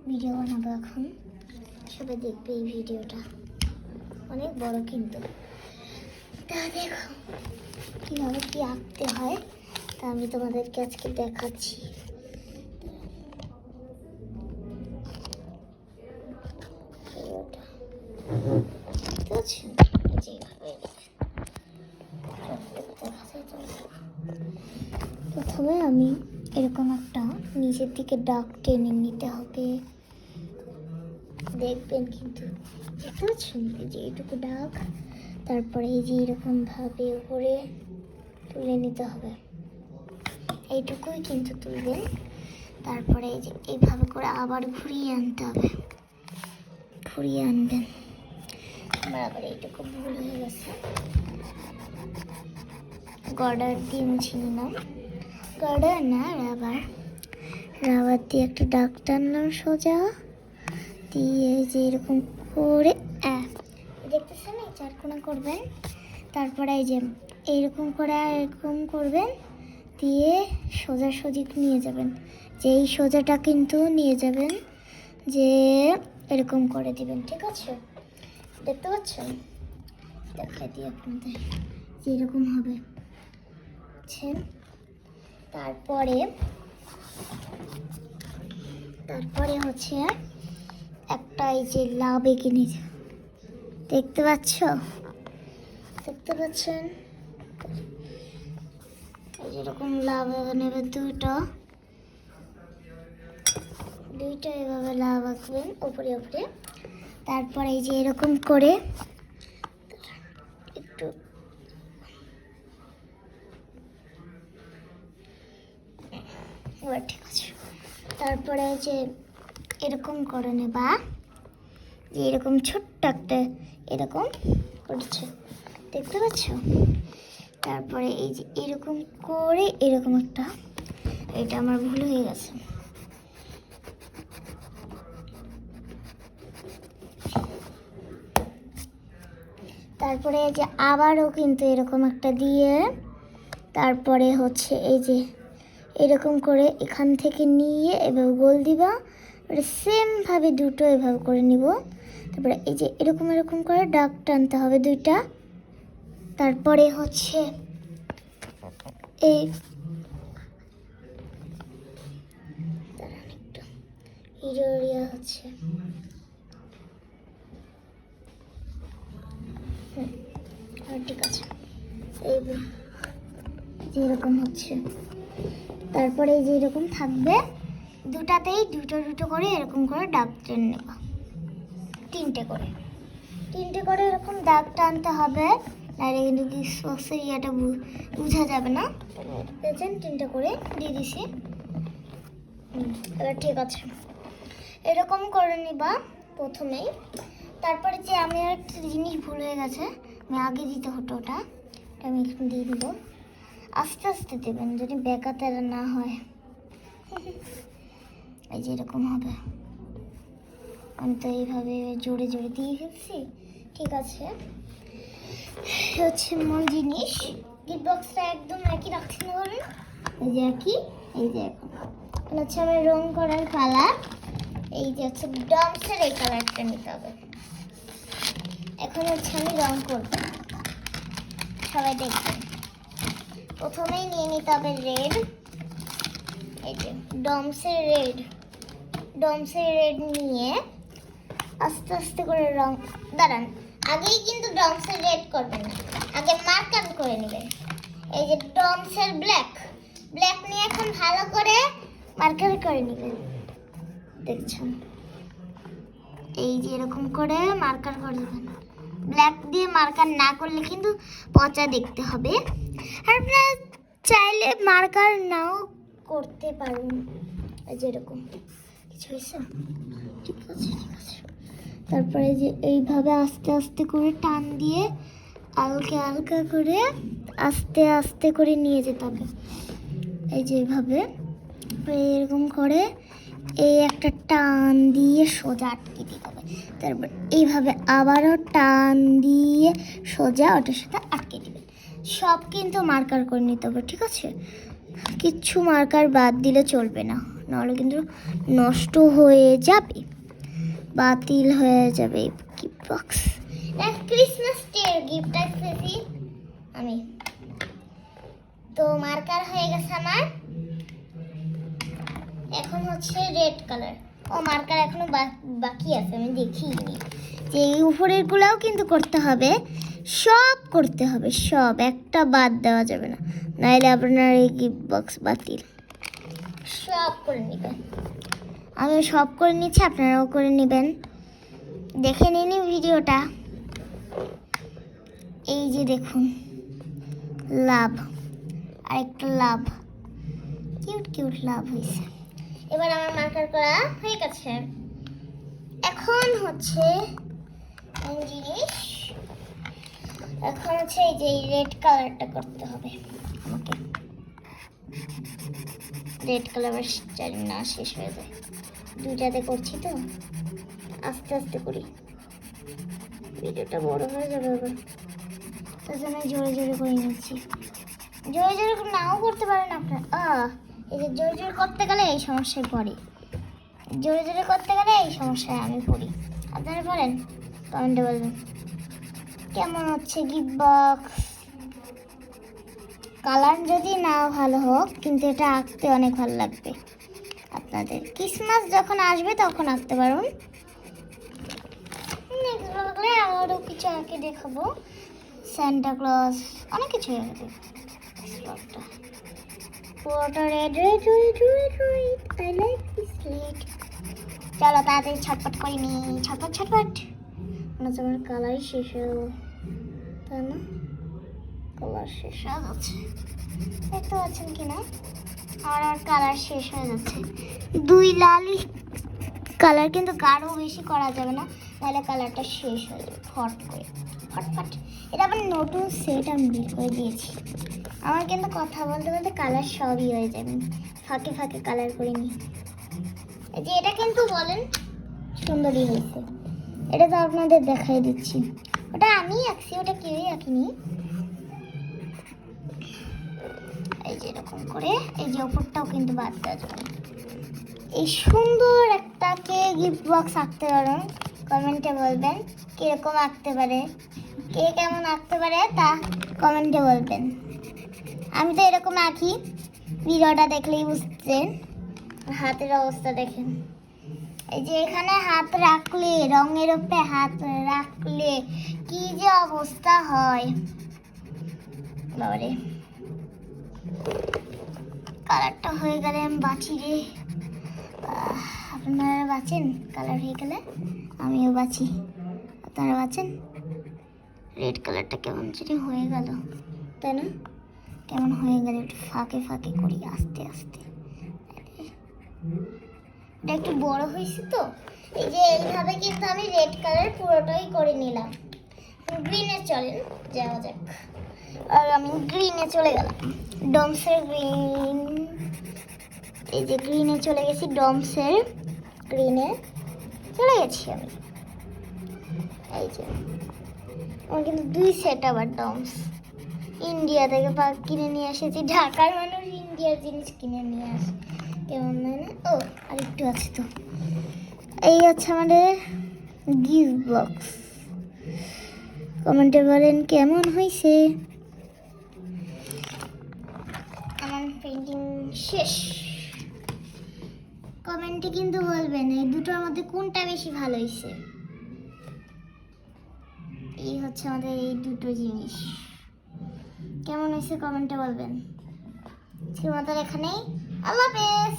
Video বানাবো এখন, সবাই দেখবে এই ভিডিওটা, অনেক বড় কিন্তু। তা দেখো কীভাবে কি আঁকতে হয়, তা আমি তোমাদেরকে আজকে দেখাচ্ছি। প্রথমে আমি এরকম একটা নিচের দিকে দাগ টেনে নিতে হবে, দেখবেন কিন্তু দেখতে পাচ্ছেন এই যে এইটুকু দাগ, তারপরে এই যে এরকম ভাবে উপরে তুলে নিতে হবে, এইটুকুই কিন্তু তুলবেন। তারপরে এই যে এইভাবে করে আবার ঘুরিয়ে আনতে হবে, ঘুরিয়ে আনবেন। আমার আবার এইটুকু ভুল হয়ে গেছে, গর্ডার দিয়ে মুছে নিলাম, গর্ডার না রাবার, রাবার দিয়ে একটা দাগ টানলাম সোজা দিয়ে, যে এরকম করে দেখতেছেন এই চারকোনা করবেন। তারপরে এই যে এইরকম করে এরকম করবেন, দিয়ে সোজাসুজি নিয়ে যাবেন, যে এই সোজাটা কিন্তু নিয়ে যাবেন, যে এরকম করে দিবেন, ঠিক আছে? দেখতে পাচ্ছেন, দেখা দিই আপনাদের, যে এরকম হবে, বুঝছেন? তারপরে হচ্ছে একটা এই যে লাভ এঁকে নিয়ে, দেখতে পাচ্ছেন এই যেরকম লাভ নেবে, দুইটা এভাবে লাভ আঁকবেন উপরে উপরে। তারপরে এই যে এরকম করে একটু ঠিক আছে। তারপরে যে এরকম করে নেবা, যে এরকম ছোট্ট একটা এরকম করছে, দেখতে পাচ্ছ? তারপরে এই যে এরকম করে এরকম একটা, এটা আমার ভুল হয়ে গেছে, তারপরে এই যে আবারও কিন্তু এরকম একটা দিয়ে, তারপরে হচ্ছে এই যে এরকম করে এখান থেকে নিয়ে এভাবে গোল দিবা, সেম ভাবে দুটো এভাবে করে নিব। তারপরে এই যে এরকম এরকম করে দাগ টানতে হবে দুইটা। তারপরে হচ্ছে এই হচ্ছে ঠিক আছে, এই যেরকম হচ্ছে। তারপরে এই যে এরকম থাকবে, দুটাতেই দুটো করে এরকম করে দাগ টেনে নেব, তিনটে করে এরকম দাগ টানতে হবে, নাহলে কিন্তু কি সসের ইয়েটা বোঝা যাবে না। দেখছেন, তিনটে করে দিয়ে দিছি, এবার ঠিক আছে, এরকম করে নিবা প্রথমেই। তারপরে যে আমি একটা জিনিস ভুল হয়ে গেছে, আমি আগে দিতে হতো, ওটা আমি এখন দিয়ে দিব, আস্তে আস্তে দেবেন যদি বেকাতেরা না হয়। এই যে এরকম হবে, আমি তো এইভাবে জোরে জোরে দিয়ে ফেলছি, ঠিক আছে। হচ্ছে মূল জিনিস, গিফট বক্সটা একদম একই রাখতে পারবেন, এই যে একই, এই যে এখন হচ্ছে আমার রং করার কালার, এই যে হচ্ছে ডমসের এই কালারটা নিতে হবে। এখন হচ্ছে আমি রং করব, সবাই দেখবেন। প্রথমেই নিয়ে নিতে হবে রেড, এই যে ডমসের রেড নিয়ে আস্তে আস্তে করে রং, দাঁড়ান, আগেই কিন্তু ডমসের রেড করবেন না, আগে মার্কার করে নেবেন। এই যে ডমসের ব্ল্যাক নিয়ে এখন ভালো করে মার্কার করে নেবেন, দেখছেন? এই যে এরকম করে মার্কার করে দেবেন, ব্ল্যাক দিয়ে মার্কার না করলে কিন্তু পচা দেখতে হবে। আর আপনারা চাইলে মার্কার নাও করতে পারেন, যেরকম কিছু হয়েছে, ঠিক আছে। তারপরে যে এইভাবে আস্তে আস্তে করে টান দিয়ে হালকা করে আস্তে আস্তে করে নিয়ে যেতে হবে, এই যে এইভাবে এরকম করে এই একটা টান দিয়ে সোজা আটকে দিতে হবে। তারপর এইভাবে আবারও টান দিয়ে সোজা ওটার সাথে আটকে দিবেন। সব কিন্তু মার্কার করে নিতে হবে, ঠিক আছে? কিচ্ছু মার্কার বাদ দিলে চলবে না, নাহলে কিন্তু নষ্ট হয়ে যাবে, বাতিল হয়ে যাবে গিফট বক্স। ক্রিসমাস ডের গিফট আসতেছি আমি। তো মার্কার হয়ে গেছে আমার, এখন হচ্ছে রেড কালার। ও মার্কার এখনো বাকি আছে, আমি দেখিনি যে এই উপরের গুলাও কিন্তু করতে হবে, সব করতে হবে, সব একটা বাদ দেওয়া যাবে না, নাইলে আপনার এই গিফট বক্স বাতিল। সব করে নেবেন, আমি সব করে নিচ্ছি, আপনারাও করে নেবেন। দেখে নিন ভিডিওটা। এই যে দেখুন লাভ, আরেকটা লাভ, কিউট কিউট লাভ হয়েছে। এবার আমার মার্কার করা হয়ে গেছে। এখন হচ্ছে জিনিস, এখন হচ্ছে এই যে রেড কালারটা করতে হবে আমাকে। রেড কালার জানি না শেষ হয়ে যায়, দুইটাতে করছি তো, আস্তে আস্তে করি, ভিডিওটা বড় হয়ে যাবে আবার, তার জন্য জোরে জোরে করে নিচ্ছি। জোরে জোরে নাও করতে পারেন আপনার, এই যে জোরে জোরে করতে গেলে এই সমস্যায় পড়ে, জোরে জোরে করতে গেলে এই সমস্যায় আমি পড়ি। আপনারা বলেন, কমেন্টে বলবেন কেমন হচ্ছে গিফট বক্স। কালার যদি নাও ভালো হোক, কিন্তু এটা আঁকতে অনেক ভালো লাগবে আপনাদের। ক্রিসমাস যখন আসবে তখন আঁকতে পারুন। নেক্সট ব্লগে আরও কিছু আঁকে দেখাবো, সান্টা ক্লজ, অনেক কিছু আঁকে। পুরোটা red red red red red, I like this red. চলো তাড়াতাড়ি ছটপট করে নি, ছটপট ছটপট। মনে হচ্ছে আমার কালারই শেষ হয়ে গেল, তাই না? কালার শেষ হয়ে যাচ্ছে, দেখতে পাচ্ছেন কিনা? আমার কালার শেষ হয়ে যাচ্ছে। দুই লাল কালার কিন্তু গাঢ় বেশি করা যাবে না, তাহলে কালারটা শেষ হয়ে যাবে ফট করে, ফটফট। এটা আবার নতুন সেট আমি বের করে দিয়েছি। আমার কিন্তু কথা বলতে বলতে কালার সবই হয়ে যাবে, ফাঁকে ফাঁকে কালার করে নিই। যে এটা কিন্তু বলেন সুন্দরই হয়েছে, এটা তো আপনাদের দেখাই দিচ্ছি। ওটা আমি আঁকছি, ওটা কেউই আঁকিনি। এই যে এরকম করে, এই যে ওপরটাও কিন্তু বাদ দেওয়া যাবে। এই সুন্দর একটাকে গিফট বক্স আঁকতে পারেন, কমেন্টে বলবেন কিরকম আঁকতে পারে, কে কেমন আঁকতে পারে তা কমেন্টে বলবেন। আমি তো এরকম আঁকি, ভিডিওটা দেখলেই বুঝতেন। হাতের অবস্থা দেখেন, এই যে এখানে হাত রাখলে, রঙের উপরে হাত রাখলে কি যে অবস্থা হয় বাবারে। কালারটা হয়ে গেলে আমি বাঁচি রে, আপনারা বাঁচেন? কালার হয়ে গেলে আমিও বাঁচি, আপনারা বাঁচেন? রেড কালারটা কেমন যেটা হয়ে গেল, তাই না? কেমন হয়ে গেল, একটু ফাঁকে ফাঁকে করি আস্তে আস্তে। এটা একটু বড় হয়েছে তো, এই যে এইভাবে কিন্তু আমি রেড কালার পুরোটাই করে নিলাম। গ্রিনে চলেন যাওয়া যাক, আর আমি গ্রিনে চলে গেলাম, ডমসের গ্রিন। এই যে গ্রিনে চলে গেছি, ডমসের গ্রিনে চলে গেছি আমি। এই যে আমার কিন্তু দুই সেট আবার ডমস, ইন্ডিয়া থেকে কিনে নিয়ে এসেছি। ঢাকার মানুষ ইন্ডিয়ার জিনিস কিনে নিয়ে আসে, কেমন না? ও আর একটু আছে তো। এই হচ্ছে আমাদের গিফট বক্স, কমেন্টে বলেন কেমন হয়েছে। আমার পেন্টিং শেষ, কমেন্টে কিন্তু বলবেন এই দুটোর মধ্যে কোনটা বেশি ভালো হয়েছে। এই হচ্ছে আমাদের এই দুটো জিনিস, কেমন হয়েছে কমেন্টে বলবেন। আজকের মতো এখানেই, আল্লাহ হাফেজ।